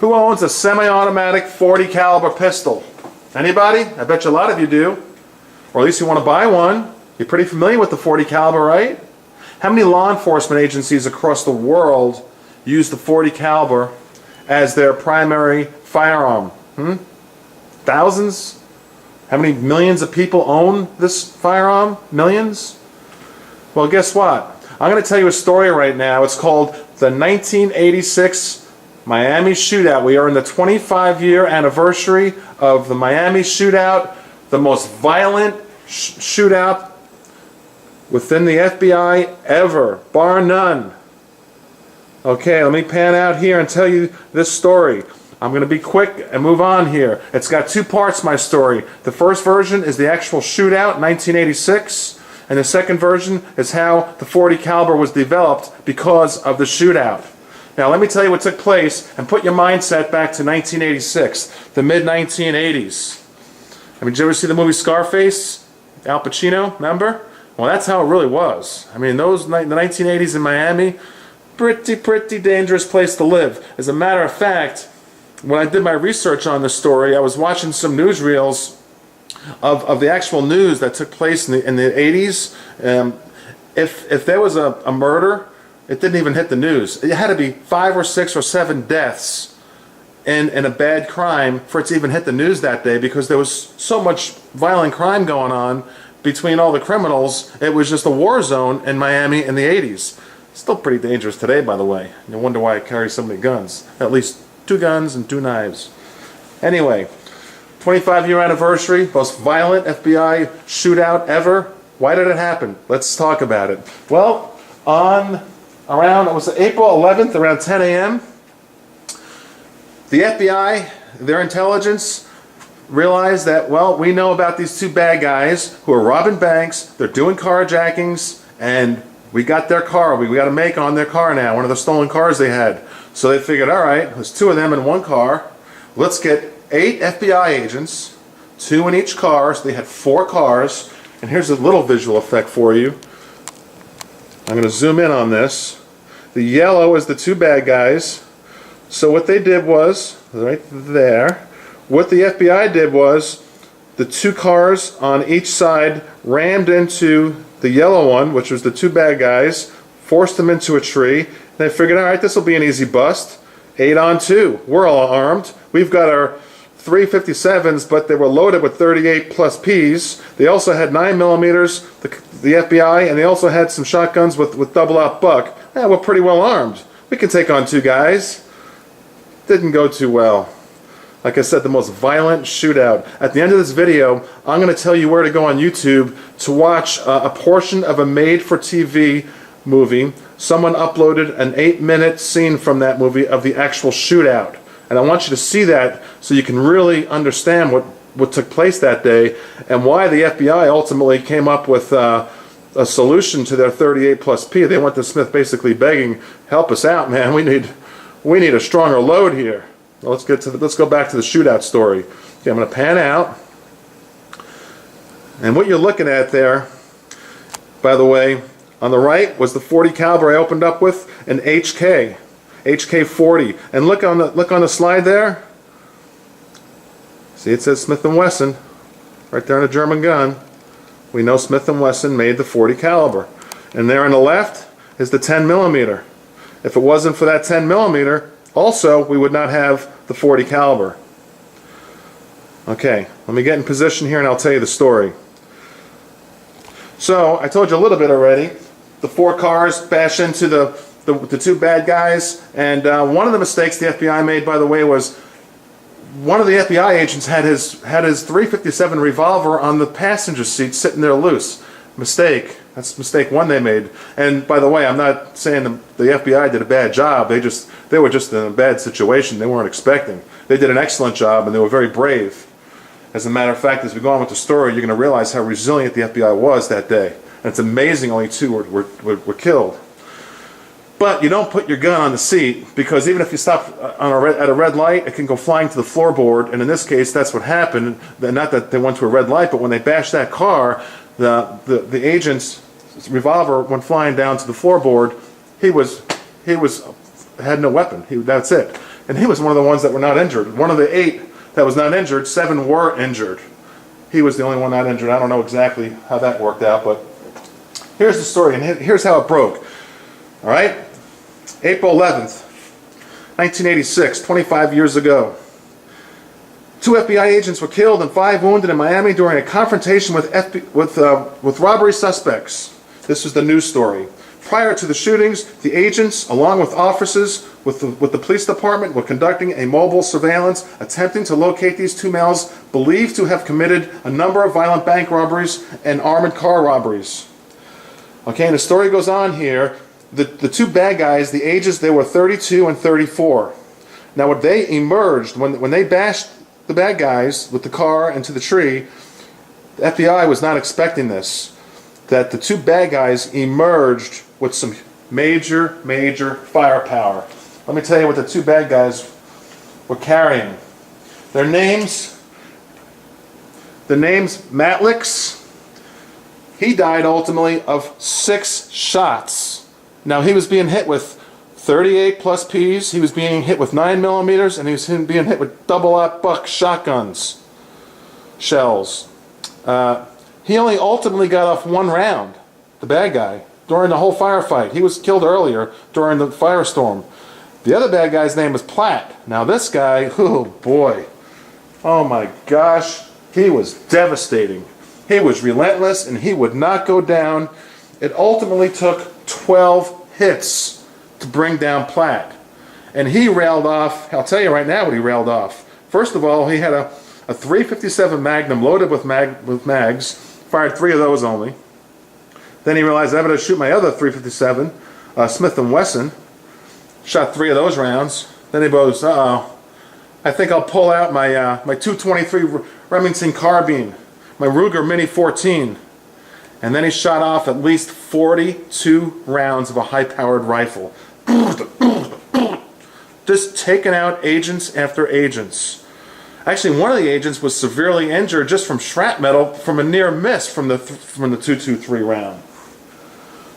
Who owns a semi-automatic .40 caliber pistol? Anybody? I bet you a lot of you do. Or at least you want to buy one. You're pretty familiar with the .40 caliber, right? How many law enforcement agencies across the world use the .40 caliber as their primary firearm? Thousands? How many millions of people own this firearm? Millions? Well, guess what? I'm going to tell you a story right now. It's called the 1986 Miami Shootout. We are in the 25-year anniversary of the Miami Shootout, the most violent shootout within the FBI ever, bar none. Okay, let me pan out here and tell you this story. I'm going to be quick and move on here. It's got two parts, my story. The first version is the actual shootout, 1986, and the second version is how the .40 caliber was developed because of the shootout. Now let me tell you what took place and put your mindset back to 1986, the mid-1980s. I mean, did you ever see the movie Scarface? Al Pacino, remember? Well, that's how it really was. I mean, the 1980s in Miami, pretty dangerous place to live. As a matter of fact, when I did my research on this story, I was watching some newsreels of the actual news that took place in the 80s. If there was a murder, it didn't even hit the news. It had to be 5 or 6 or 7 deaths in a bad crime for it to even hit the news that day, because there was so much violent crime going on between all the criminals. It was just a war zone in Miami in the 80s. Still pretty dangerous today, by the way. You wonder why I carry so many guns. At least 2 guns and 2 knives. Anyway, 25-year anniversary, most violent FBI shootout ever. Why did it happen? Let's talk about it. Well, it was April 11th, around 10 a.m., the FBI, their intelligence, realized that, well, we know about these 2 bad guys who are robbing banks, they're doing carjackings, and we got their car. We got a make on their car now, one of the stolen cars they had. So they figured, all right, there's 2 of them in 1 car. Let's get 8 FBI agents, 2 in each car. So they had 4 cars. And here's a little visual effect for you. I'm going to zoom in on this. The yellow is the 2 bad guys. So what they did was, right there, what the FBI did was, the 2 cars on each side rammed into the yellow one, which was the 2 bad guys, forced them into a tree. They figured, all right, this will be an easy bust. 8 on 2. We're all armed. We've got our 357s, but they were loaded with 38 plus Ps. They also had 9mm, the FBI, and they also had some shotguns with double-out buck. Yeah, we're pretty well armed. We can take on 2 guys. Didn't go too well. Like I said, the most violent shootout. At the end of this video, I'm going to tell you where to go on YouTube to watch a portion of a made-for-TV movie. Someone uploaded an 8-minute scene from that movie of the actual shootout. And I want you to see that so you can really understand what took place that day and why the FBI ultimately came up with a solution to their 38 plus P. They went to Smith basically begging, help us out, man. We need a stronger load here. Well, let's go back to the shootout story. Okay, I'm going to pan out. And what you're looking at there, by the way, on the right was the .40 caliber I opened up with, an HK 40. And look on the slide there. See, it says Smith & Wesson right there on a German gun. We know Smith & Wesson made the .40 caliber. And there on the left is the 10mm. If it wasn't for that 10mm, also we would not have the .40 caliber. Okay, let me get in position here and I'll tell you the story. So I told you a little bit already. The 4 cars bashed into the 2 bad guys, and one of the mistakes the FBI made, by the way, was one of the FBI agents had his .357 revolver on the passenger seat sitting there loose. Mistake. That's mistake 1 they made. And by the way, I'm not saying the FBI did a bad job. They were just in a bad situation they weren't expecting. They did an excellent job and they were very brave. As a matter of fact, as we go on with the story, you're going to realize how resilient the FBI was that day. And it's amazing only 2 were killed. But you don't put your gun on the seat, because even if you stop at a red light, it can go flying to the floorboard. And in this case, that's what happened. Not that they went to a red light, but when they bashed that car, the agent's revolver went flying down to the floorboard. He had no weapon. That's it. And he was one of the ones that were not injured. One of the 8 that was not injured, 7 were injured. He was the only one not injured. I don't know exactly how that worked out, but here's the story, and here's how it broke. All right? April 11th, 1986, 25 years ago. 2 FBI agents were killed and 5 wounded in Miami during a confrontation with robbery suspects. This is the news story. Prior to the shootings, the agents, along with officers with the police department, were conducting a mobile surveillance, attempting to locate these 2 males believed to have committed a number of violent bank robberies and armored car robberies. Okay, and the story goes on here. The 2 bad guys, the ages, they were 32 and 34. Now, when they emerged, when they bashed the bad guys with the car into the tree, the FBI was not expecting this. That the 2 bad guys emerged with some major firepower. Let me tell you what the 2 bad guys were carrying. Their names, Matlix, he died ultimately of 6 shots. Now he was being hit with 38 plus Ps, he was being hit with 9mm, and he was being hit with double-aught buck shotguns, shells. He only ultimately got off 1 round, the bad guy, during the whole firefight. He was killed earlier during the firestorm. The other bad guy's name was Platt. Now this guy, oh boy, oh my gosh, he was devastating. He was relentless and he would not go down. It ultimately took 12 hits to bring down Platt. And he railed off, I'll tell you right now what he railed off. First of all, he had a .357 Magnum loaded with mags, fired 3 of those only. Then he realized I better shoot my other .357 Smith & Wesson. Shot 3 of those rounds. Then he goes, uh-oh, I think I'll pull out my .223 Remington carbine, my Ruger Mini 14. And then he shot off at least 42 rounds of a high-powered rifle. Just taking out agents after agents. Actually, one of the agents was severely injured just from shrapnel from a near miss from the .223 round.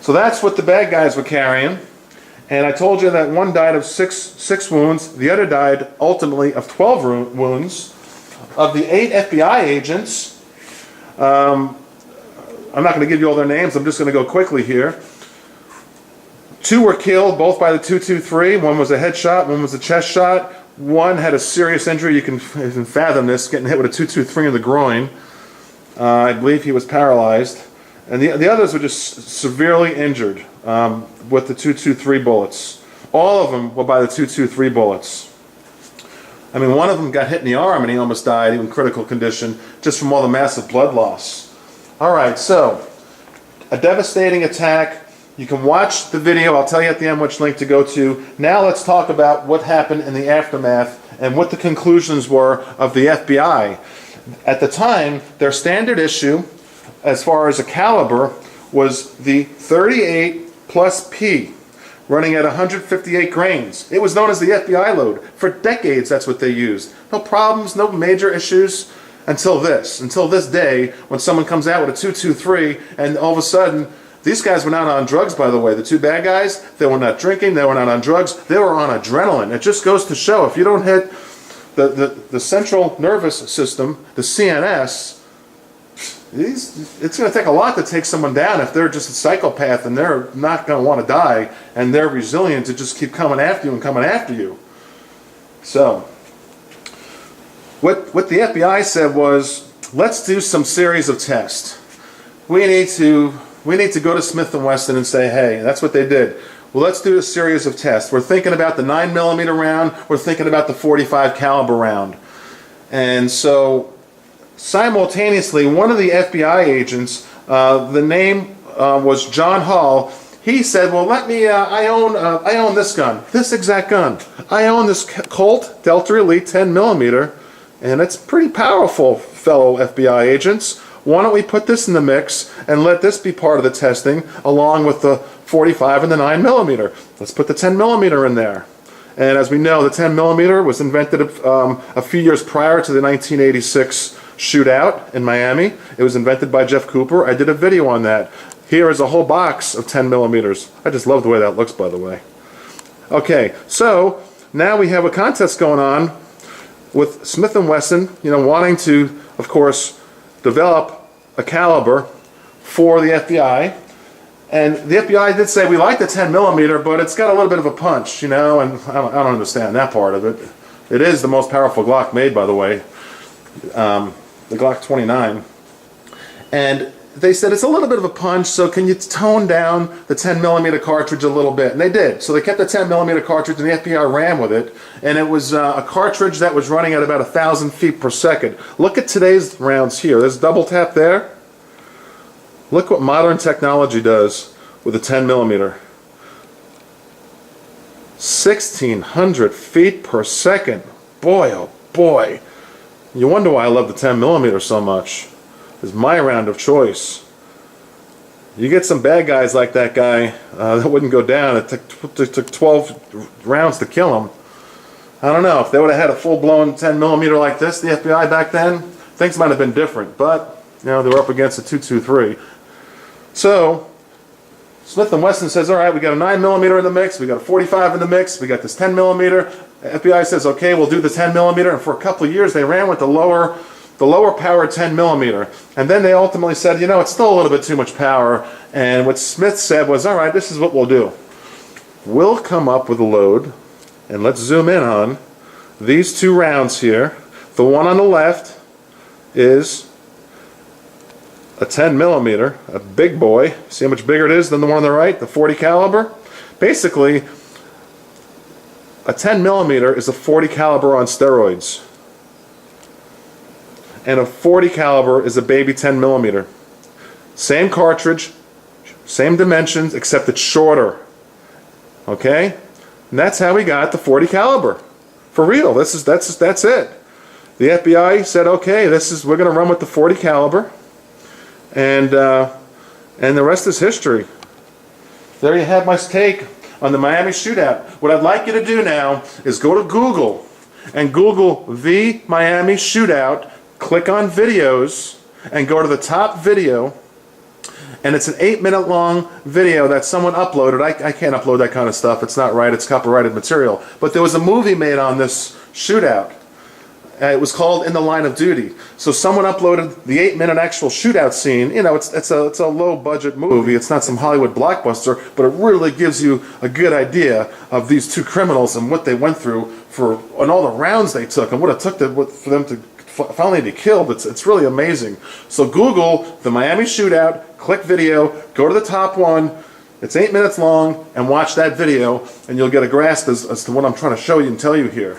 So that's what the bad guys were carrying. And I told you that one died of six wounds. The other died ultimately of 12 wounds. Of the 8 FBI agents, I'm not going to give you all their names. I'm just going to go quickly here. 2 were killed, both by the .223. One was a headshot, one was a chest shot. One had a serious injury. You can fathom this, getting hit with a .223 in the groin. I believe he was paralyzed. And the others were just severely injured with the .223 bullets. All of them were by the .223 bullets. I mean, one of them got hit in the arm and he almost died, in critical condition, just from all the massive blood loss. All right, so a devastating attack. You can watch the video. I'll tell you at the end which link to go to. Now let's talk about what happened in the aftermath and what the conclusions were of the FBI. At the time, their standard issue, as far as a caliber, was the 38 plus P, running at 158 grains. It was known as the FBI load. For decades, that's what they used. No problems, no major issues, until this day, when someone comes out with a .223, and all of a sudden, these guys were not on drugs, by the way. The 2 bad guys, they were not drinking, they were not on drugs, they were on adrenaline. It just goes to show, if you don't hit the central nervous system, the CNS, it's going to take a lot to take someone down if they're just a psychopath and they're not going to want to die and they're resilient to just keep coming after you and coming after you. So, what the FBI said was, let's do some series of tests. We need to go to Smith & Wesson and say, hey, that's what they did. Well, let's do a series of tests. We're thinking about the 9mm round. We're thinking about the .45 caliber round. And so, simultaneously, one of the FBI agents, the name was John Hall. He said, "Well, I own this gun, this exact gun. I own this Colt Delta Elite 10mm, and it's pretty powerful, fellow FBI agents. Why don't we put this in the mix and let this be part of the testing, along with the .45 and the 9mm? Let's put the 10mm in there." And as we know, the 10mm was invented a few years prior to the 1986 Shootout in Miami. It was invented by Jeff Cooper. I did a video on that. Here is a whole box of 10mm. I just love the way that looks, by the way. Okay, so now we have a contest going on with Smith & Wesson, you know, wanting to, of course, develop a caliber for the FBI. And the FBI did say, we like the 10 millimeter, but it's got a little bit of a punch, you know, and I don't understand that part of it. It is the most powerful Glock made, by the way, the Glock 29. And they said, it's a little bit of a punch, so can you tone down the 10 millimeter cartridge a little bit? And they did. So they kept the 10 millimeter cartridge, and the FBI ran with it. And it was a cartridge that was running at about 1,000 feet per second. Look at today's rounds here. There's double tap there. Look what modern technology does with a 10 millimeter. 1,600 feet per second. Boy, oh boy. You wonder why I love the 10 millimeter so much. It's my round of choice. You get some bad guys like that guy that wouldn't go down. It took 12 rounds to kill him. I don't know. If they would have had a full-blown 10 millimeter like this, the FBI back then, things might have been different. But, you know, they were up against a 223. So, Smith & Wesson says, all right, we got a 9 millimeter in the mix, we got a 45 in the mix, we got this 10 millimeter. FBI says, okay, we'll do the 10 millimeter. And for a couple of years, they ran with the lower power 10 millimeter. And then they ultimately said, you know, it's still a little bit too much power. And what Smith said was, all right, this is what we'll do. We'll come up with a load, and let's zoom in on these two rounds here. The one on the left is a 10 millimeter, a big boy. See how much bigger it is than the one on the right, the 40 caliber? Basically, a 10 millimeter is a 40 caliber on steroids. And a 40 caliber is a baby 10 millimeter. Same cartridge, same dimensions, except it's shorter. Okay? And that's how we got the 40 caliber. For real, that's it. The FBI said, okay, we're going to run with the 40 caliber. And the rest is history. There you have my take on the Miami Shootout. What I'd like you to do now is go to Google and Google the Miami Shootout, click on videos, and go to the top video. And it's an 8-minute long video that someone uploaded. I can't upload that kind of stuff. It's not right. It's copyrighted material. But there was a movie made on this shootout. It was called In the Line of Duty. So someone uploaded the 8-minute actual shootout scene. You know, it's a low-budget movie. It's not some Hollywood blockbuster, but it really gives you a good idea of these two criminals and what they went through and all the rounds they took and what it took for them to finally be killed. It's really amazing. So Google the Miami Shootout, click video, go to the top one. It's 8 minutes long, and watch that video, and you'll get a grasp as to what I'm trying to show you and tell you here.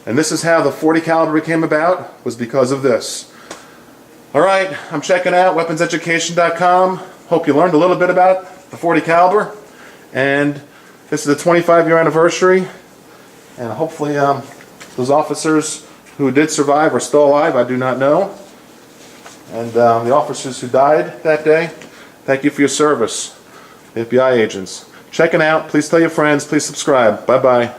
And this is how the 40 caliber came about, was because of this. Alright, I'm checking out weaponseducation.com. Hope you learned a little bit about the 40 caliber. And this is the 25-year anniversary. And hopefully those officers who did survive are still alive. I do not know. And the officers who died that day, thank you for your service. FBI agents. Checking out. Please tell your friends. Please subscribe. Bye-bye.